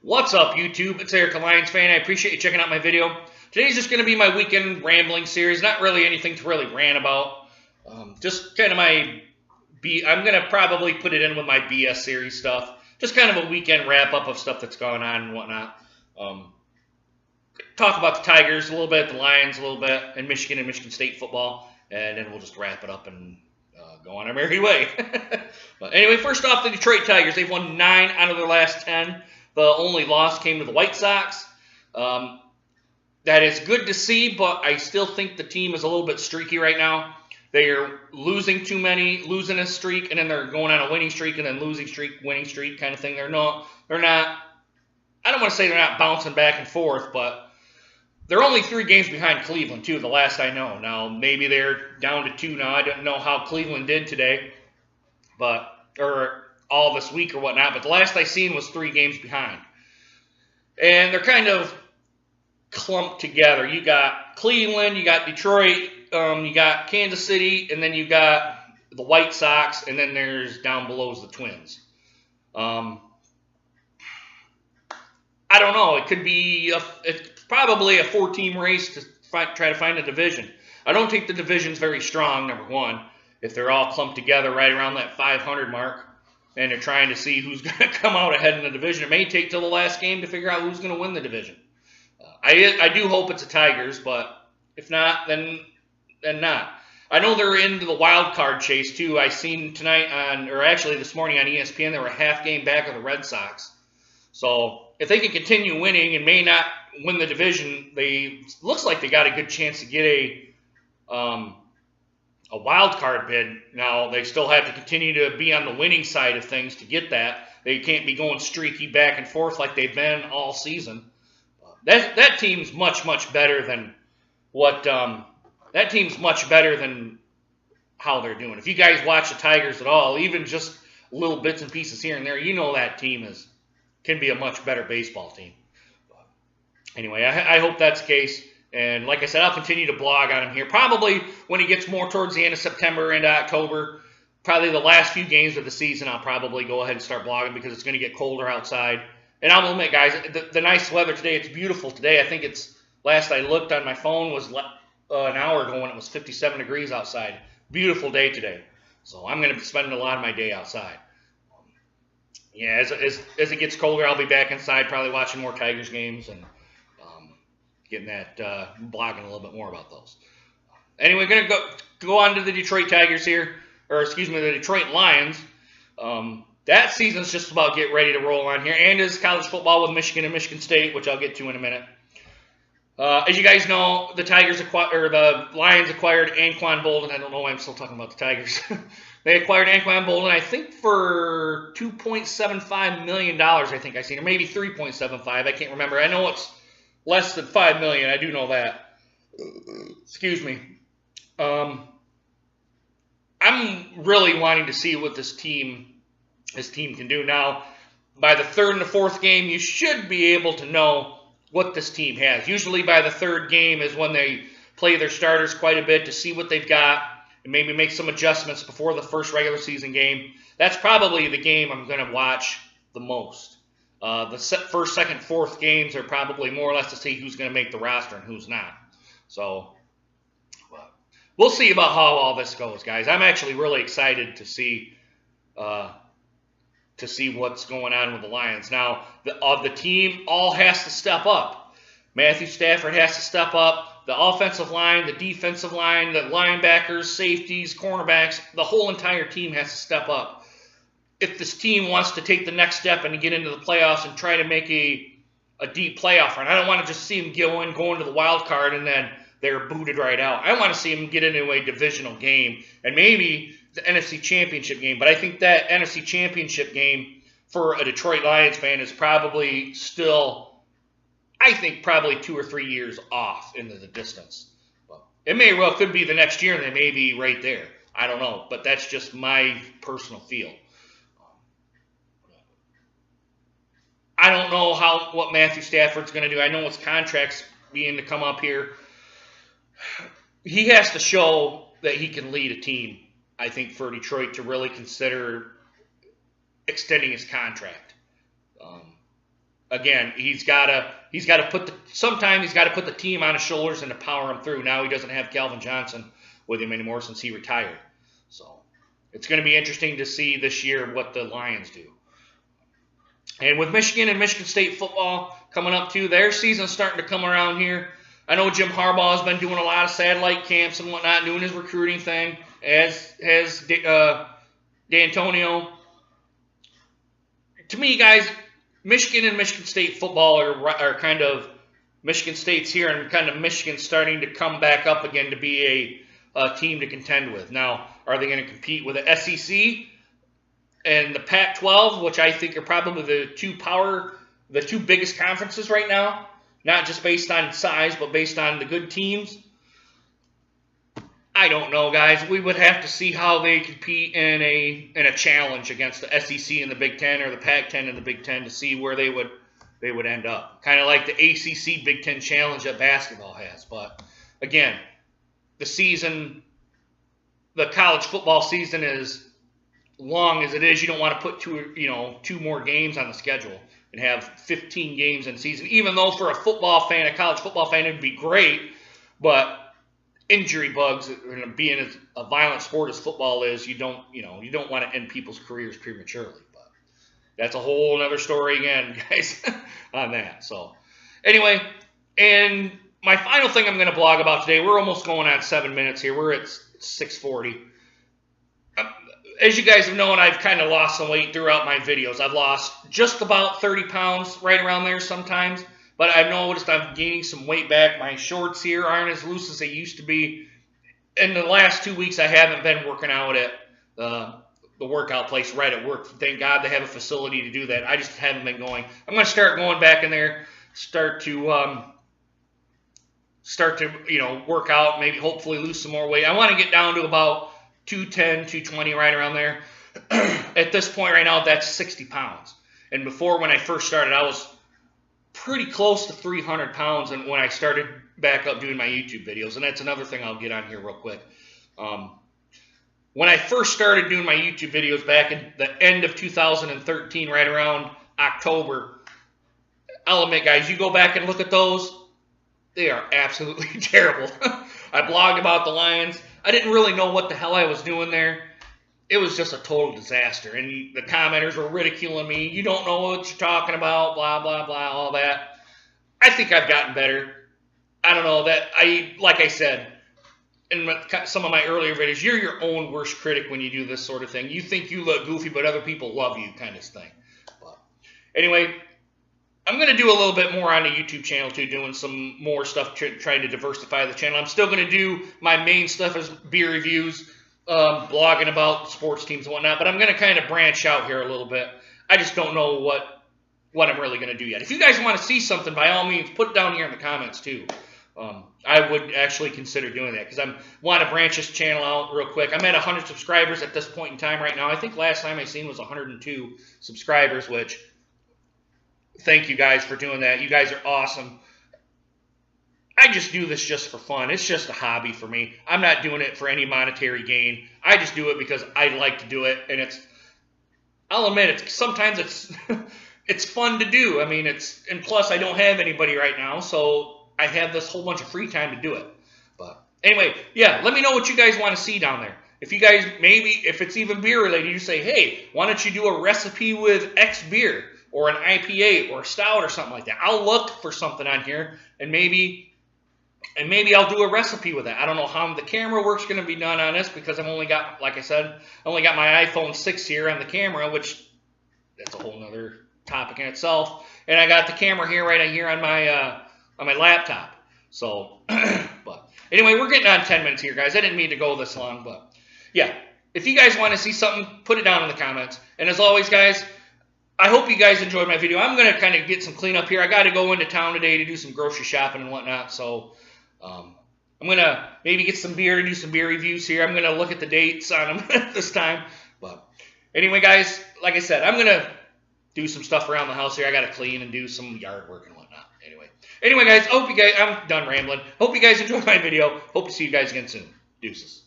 What's up, YouTube? It's Eric, a Lions fan. I appreciate you checking out my video. Today's just going to be my weekend rambling series. Not really anything to really rant about. Just kind of I'm going to probably put it in with my BS series stuff. Just kind of a weekend wrap-up of stuff that's going on and whatnot. Talk about the Tigers a little bit, the Lions a little bit, and Michigan State football. And then we'll just wrap it up and go on our merry way. But anyway, first off, the Detroit Tigers. They've won 9 out of their last 10. The only loss came to the White Sox. That is good to see, but I still think the team is a little bit streaky right now. They are losing too many, losing a streak, and then they're going on a winning streak, and then losing streak, winning streak kind of thing. They're not, I don't want to say they're not bouncing back and forth, but they're only 3 games behind Cleveland, too, the last I know. Now, maybe they're down to 2 now. I don't know how Cleveland did today, or all this week or whatnot, but the last I seen was 3 games behind. And they're kind of clumped together. You got Cleveland, you got Detroit, you got Kansas City, and then you got the White Sox, and then there's down below is the Twins. I don't know. It could be it's probably a 4-team race to try to find a division. I don't think the division's very strong, number one, if they're all clumped together right around that 500 mark. And they're trying to see who's going to come out ahead in the division. It may take till the last game to figure out who's going to win the division. I do hope it's the Tigers, but if not, then not. I know they're into the wild card chase, too. I seen tonight or actually this morning on ESPN, they were a half game back of the Red Sox. So if they can continue winning and may not win the division, looks like they got a good chance to get a wild card bid. Now, they still have to continue to be on the winning side of things to get that. They can't be going streaky back and forth like they've been all season. That team's much better than that team's much better than how they're doing. If you guys watch the Tigers at all, even just little bits and pieces here and there, you know that team can be a much better baseball team. Anyway, I hope that's the case. And like I said, I'll continue to blog on him here. Probably when he gets more towards the end of September into October, probably the last few games of the season, I'll probably go ahead and start blogging because it's going to get colder outside. And I'll admit, guys, the nice weather today, it's beautiful today. I think last I looked on my phone was an hour ago when it was 57 degrees outside. Beautiful day today. So I'm going to be spending a lot of my day outside. Yeah, as it gets colder, I'll be back inside probably watching more Tigers games and getting that, blogging a little bit more about those. Anyway, going to go on to the Detroit Tigers here, or excuse me, the Detroit Lions. That season's just about get ready to roll on here, and is college football with Michigan and Michigan State, which I'll get to in a minute. As you guys know, the Lions acquired Anquan Bolden. I don't know why I'm still talking about the Tigers. They acquired Anquan Bolden, I think, for $2.75 million, I think I seen, or maybe $3.75. I can't remember. I know it's less than $5 million. I do know that. Excuse me. I'm really wanting to see what this team can do. Now, by the 3rd and the 4th game, you should be able to know what this team has. Usually by the 3rd game is when they play their starters quite a bit to see what they've got and maybe make some adjustments before the first regular season game. That's probably the game I'm going to watch the most. The first, second, 4th games are probably more or less to see who's going to make the roster and who's not. So we'll see about how all this goes, guys. I'm actually really excited to see what's going on with the Lions. Now, the team all has to step up. Matthew Stafford has to step up. The offensive line, the defensive line, the linebackers, safeties, cornerbacks, the whole entire team has to step up. If this team wants to take the next step and get into the playoffs and try to make a deep playoff run, I don't want to just see them go into the wild card and then they're booted right out. I want to see them get into a divisional game and maybe the NFC Championship game. But I think that NFC Championship game for a Detroit Lions fan is probably still, I think, probably 2 or 3 years off into the distance. Well, it could be the next year and they may be right there. I don't know, but that's just my personal feel. I don't know what Matthew Stafford's going to do. I know his contract's being to come up here. He has to show that he can lead a team, I think, for Detroit to really consider extending his contract. again, he's got to put the team on his shoulders and to power him through. Now he doesn't have Calvin Johnson with him anymore since he retired. So it's going to be interesting to see this year what the Lions do. And with Michigan and Michigan State football coming up too, their season's starting to come around here. I know Jim Harbaugh has been doing a lot of satellite camps and whatnot, doing his recruiting thing, as has D'Antonio. To me, guys, Michigan and Michigan State football are kind of Michigan State's here and kind of Michigan starting to come back up again to be a team to contend with. Now, are they going to compete with the SEC and the Pac-12, which I think are probably the two biggest conferences right now, not just based on size, but based on the good teams? I don't know, guys. We would have to see how they compete in a challenge against the SEC and the Big Ten, or the Pac-10 and the Big Ten, to see where they would end up. Kind of like the ACC Big Ten Challenge that basketball has. But again, the college football season is long as it is. You don't want to put two more games on the schedule and have 15 games in season. Even though for a college football fan, it would be great, but injury bugs, being as a violent sport as football is, you don't want to end people's careers prematurely. But that's a whole other story again, guys, on that. So anyway, and my final thing I'm going to blog about today, we're almost going on 7 minutes here. We're at 6:40. As you guys have known, I've kind of lost some weight throughout my videos. I've lost just about 30 pounds, right around there sometimes. But I've noticed I'm gaining some weight back. My shorts here aren't as loose as they used to be. In the last 2 weeks, I haven't been working out at the workout place right at work. Thank God they have a facility to do that. I just haven't been going. I'm going to start going back in there, start to work out, maybe hopefully lose some more weight. I want to get down to about 210, 220, right around there. At this point right now, that's 60 pounds. And before, when I first started, I was pretty close to 300 pounds and when I started back up doing my YouTube videos. And that's another thing I'll get on here real quick. When I first started doing my YouTube videos back in the end of 2013, right around October, I'll admit, guys, you go back and look at those, they are absolutely terrible. I blogged about the Lions. I didn't really know what the hell I was doing there. It was just a total disaster. And the commenters were ridiculing me. You don't know what you're talking about, blah, blah, blah, all that. I think I've gotten better. I don't know. Like I said in some of my earlier videos, you're your own worst critic when you do this sort of thing. You think you look goofy, but other people love you, kind of thing. But anyway, I'm going to do a little bit more on the YouTube channel too, doing some more stuff, trying to diversify the channel. I'm still going to do my main stuff as beer reviews, blogging about sports teams and whatnot, but I'm going to kind of branch out here a little bit. I just don't know what I'm really going to do yet. If you guys want to see something, by all means, put it down here in the comments too. I would actually consider doing that because I want to branch this channel out real quick. I'm at 100 subscribers at this point in time right now. I think last time I seen was 102 subscribers, which thank you guys for doing that. You guys are awesome. I just do this just for fun. It's just a hobby for me. I'm not doing it for any monetary gain. I just do it because I like to do it, and I'll admit, sometimes it's fun to do. I mean, and plus I don't have anybody right now, so I have this whole bunch of free time to do it. But anyway, yeah, let me know what you guys want to see down there. If you guys, maybe if it's even beer related, you say, hey, why don't you do a recipe with X beer or an IPA or a stout or something like that. I'll look for something on here, and maybe I'll do a recipe with that. I don't know how the camera work's going to be done on this because I've only got, like I said, I only got my iPhone 6 here on the camera, which that's a whole nother topic in itself. And I got the camera here right here on my laptop. So, but anyway, we're getting on 10 minutes here, guys. I didn't mean to go this long, but yeah. If you guys want to see something, put it down in the comments. And as always, guys, I hope you guys enjoyed my video. I'm going to kind of get some cleanup here. I got to go into town today to do some grocery shopping and whatnot. So I'm going to maybe get some beer to do some beer reviews here. I'm going to look at the dates on them this time. But anyway, guys, like I said, I'm going to do some stuff around the house here. I got to clean and do some yard work and whatnot. Anyway, guys, I'm done rambling. Hope you guys enjoyed my video. Hope to see you guys again soon. Deuces.